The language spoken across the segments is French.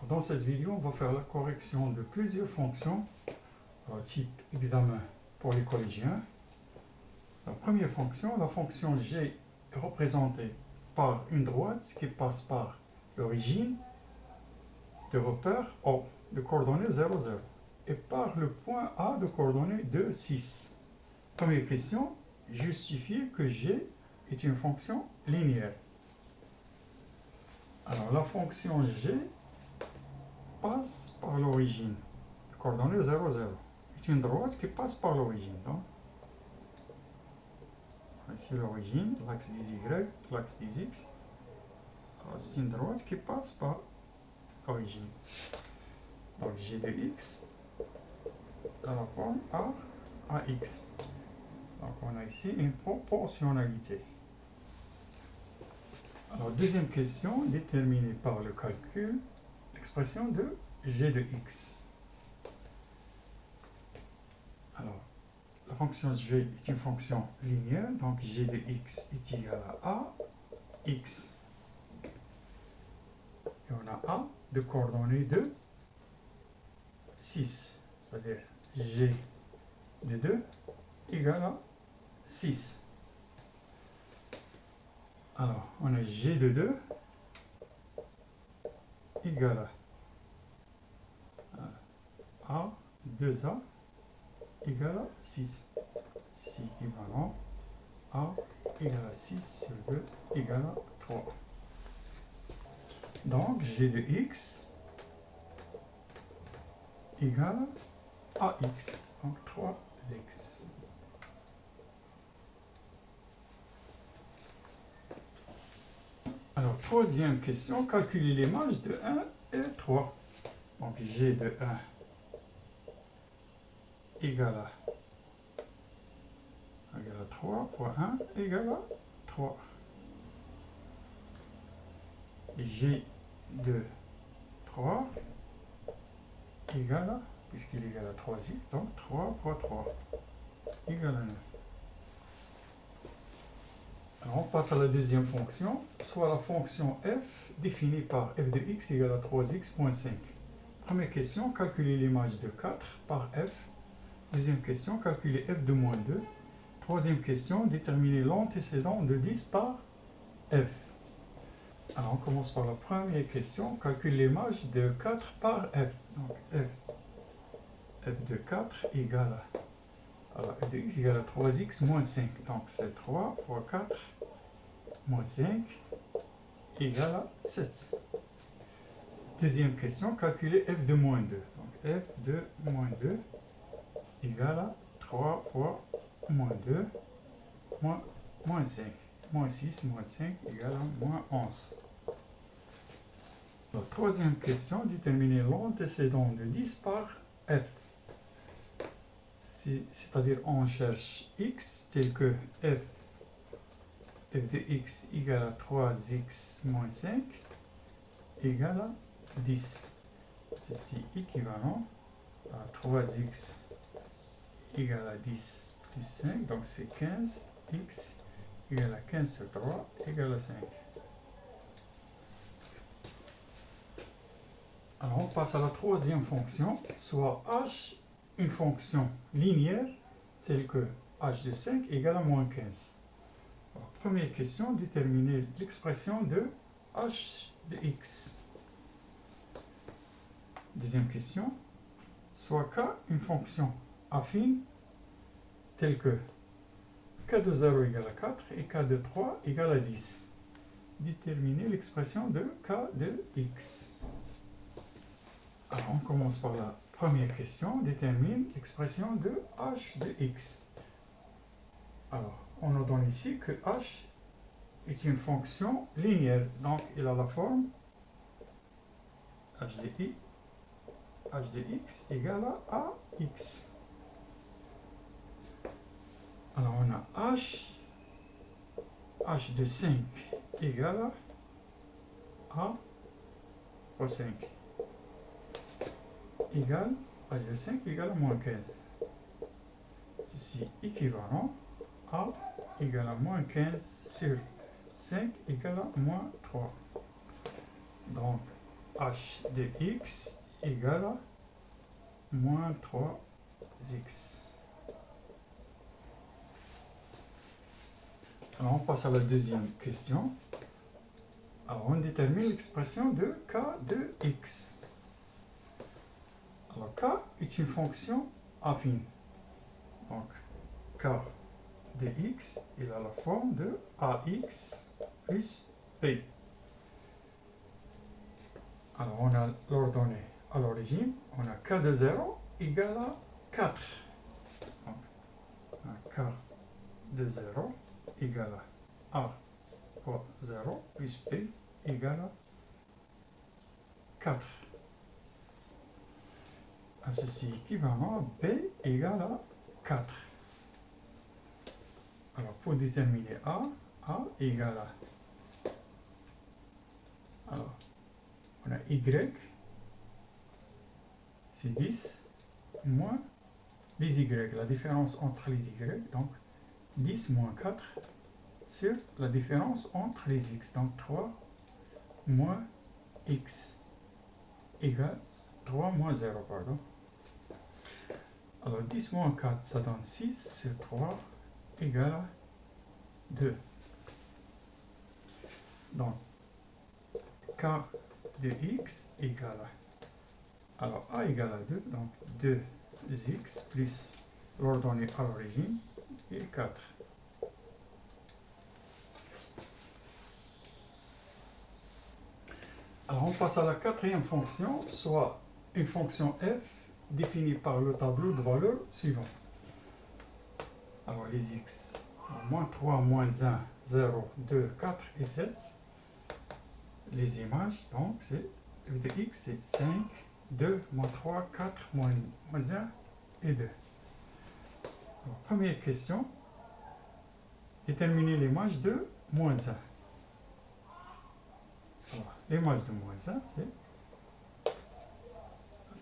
Dans cette vidéo, on va faire la correction de plusieurs fonctions type examen pour les collégiens. La première fonction, la fonction g est représentée par une droite qui passe par l'origine de repère O de coordonnées 0, 0 et par le point A de coordonnées 2, 6. Première question, justifier que g est une fonction linéaire. Alors la fonction g passe par l'origine de coordonnées 0, 0. C'est une droite qui passe par l'origine. Donc, ici l'origine, l'axe des y, l'axe des x. C'est une droite qui passe par l'origine. Donc g de x dans la forme a à x. Donc on a ici une proportionnalité. Alors deuxième question, déterminée par le calcul, l'expression de g de x. Alors, la fonction g est une fonction linéaire, donc g de x est égal à x. Et on a a de coordonnées de 6, c'est-à-dire g de 2 égale à 6. Alors, on a g de 2 égale à 2a égale à 6. C'est équivalent a égale à 6 sur 2 égale à 3. Donc, g de x égale à x, donc 3x. Alors, troisième question, calculer les marges de 1 et 3. Donc, g de 1 égale à 3 fois 1 égale à 3. G de 3 égale à, puisqu'il est égal à 3x, donc 3 fois 3 égale à 9. Alors on passe à la deuxième fonction, soit la fonction f définie par f de x égale à 3x moins 5. Première question, calculer l'image de 4 par f. Deuxième question, calculer f de moins 2. Troisième question, déterminer l'antécédent de 10 par f. Alors on commence par la première question, calculer l'image de 4 par f. Donc f de 4 égale à f de x égale à 3x moins 5. Donc c'est 3 fois 4 moins 5 égale à 7. Deuxième question, calculer f de moins 2. Donc f de moins 2 égale à 3 fois moins 2 moins 5. Moins 6 moins 5 égale à moins 11. La troisième question, déterminer l'antécédent de 10 par f. C'est-à-dire on cherche x tel que f de x égale à 3x moins 5 égale à 10. Ceci équivalent à 3x égale à 10 plus 5, donc c'est 15, x égale à 15 sur 3 égale à 5. Alors on passe à la troisième fonction, soit h, une fonction linéaire telle que h de 5 égale à moins 15. Alors, première question, déterminer l'expression de h de x. Deuxième question, soit k, une fonction affine telle que k de 0 égale à 4 et k de 3 égale à 10. Déterminer l'expression de k de x. Alors, on commence par la première question, détermine l'expression de h de x. Alors, on nous donne ici que h est une fonction linéaire, donc il a la forme h de x égale à ax. Alors, on a h de 5 égale à fois 5 égale h de 5 égale à moins 15. Ceci équivalent à égale à moins 15 sur 5 égale à moins 3. Donc, h de x égale à moins 3x. Alors on passe à la deuxième question. Alors on détermine l'expression de k de x. Alors k est une fonction affine. Donc k de x, il a la forme de ax plus b. Alors on a l'ordonnée à l'origine, on a k de 0 égale à 4. Donc on a k de 0 égale à a fois 0 plus b égale à 4. À ceci équivalent à b égale à 4. Alors pour déterminer a égale à... Alors on a y, c'est 10, moins les y, la différence entre les y, donc 10 moins 4 sur la différence entre les x, donc 3 moins x égale 3 moins 0, pardon. Alors 10 moins 4, ça donne 6 sur 3 égale à 2. Donc k de x égale à... Alors a égale à 2, donc 2x plus l'ordonnée à l'origine et 4. Alors on passe à la quatrième fonction, soit une fonction f définie par le tableau de valeurs suivant. Alors les x, moins 3, moins 1, 0, 2, 4 et 7. Les images, donc c'est f de x, c'est 5, 2, moins 3, 4, moins 1 et 2. Alors, première question, déterminer l'image de moins 1. Alors, l'image de moins 1, c'est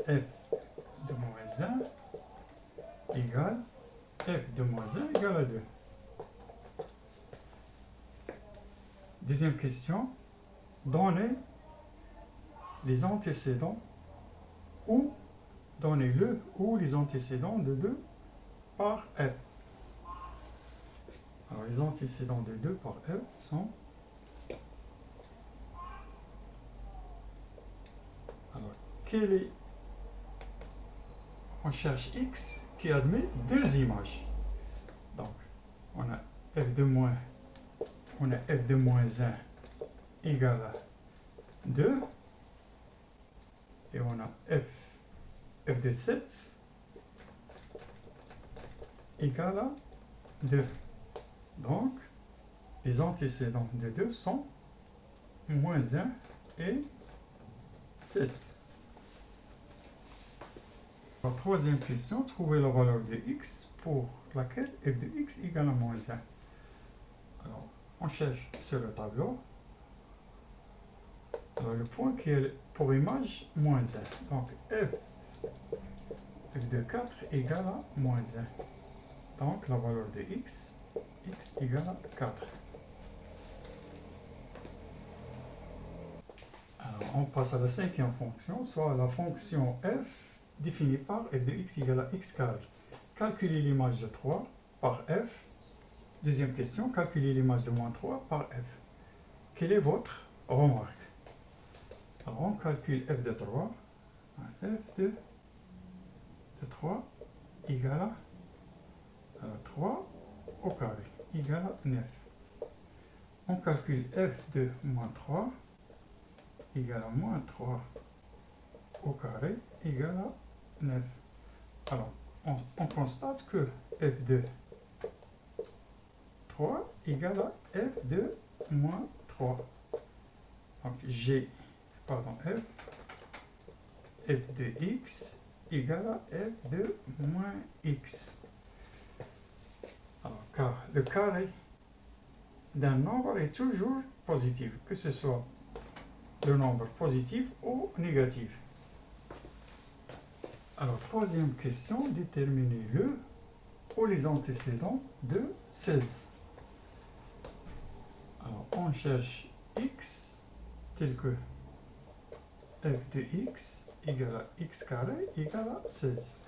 f de moins 1 égale f de moins 1 égale à 2. Deuxième question, donner les antécédents ou donner le ou les antécédents de 2 par f. Alors les antécédents de 2 par f sont... Alors, quel est... On cherche x qui admet deux images. Donc, on a f de moins, on a f de moins 1 égale à 2. Et on a f de 7 égale à 2. Donc, les antécédents de 2 sont moins 1 et 7. La troisième question, trouver la valeur de x pour laquelle f de x égale à moins 1. Alors, on cherche sur le tableau. Alors, le point qui est pour image, moins 1. Donc, f de 4 égale à moins 1. Donc, la valeur de x égale à 4. Alors, on passe à la cinquième fonction, soit la fonction f définie par f de x égale à x carré. Calculer l'image de 3 par f. Deuxième question, calculer l'image de moins 3 par f. Quelle est votre remarque? Alors, on calcule f de 3. F de 3 égale à 3 au carré, égale à 9. On calcule f de moins 3 égale à moins 3 au carré, égale à 9. Alors, on constate que f de 3 égale à f de moins 3. Donc, f de x égale à f de moins x. Alors, car le carré d'un nombre est toujours positif, que ce soit le nombre positif ou négatif. Alors, troisième question, déterminer le ou les antécédents de 16. Alors, on cherche x tel que f de x égale à x carré égale à 16.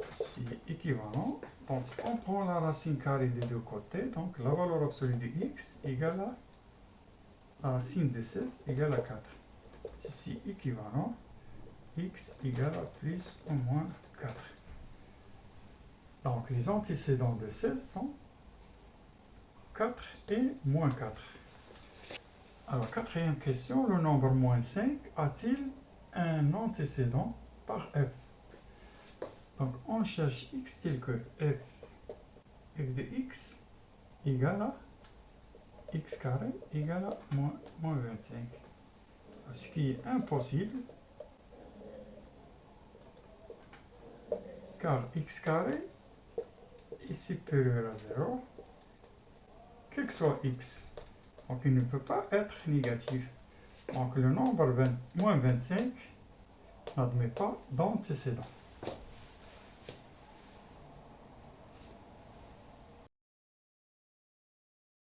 C'est équivalent. Donc, on prend la racine carrée des deux côtés. Donc, la valeur absolue de x égale à la racine de 16 égale à 4. Ceci équivalent. X égale à plus ou moins 4. Donc, les antécédents de 16 sont 4 et moins 4. Alors, quatrième question, le nombre moins 5 a-t-il un antécédent par f? Donc, on cherche x tel que f de x égale à x carré égale à moins 25. Ce qui est impossible, car x carré est supérieur à 0, quel que soit x. Donc, il ne peut pas être négatif. Donc, le nombre moins 25 n'admet pas d'antécédent.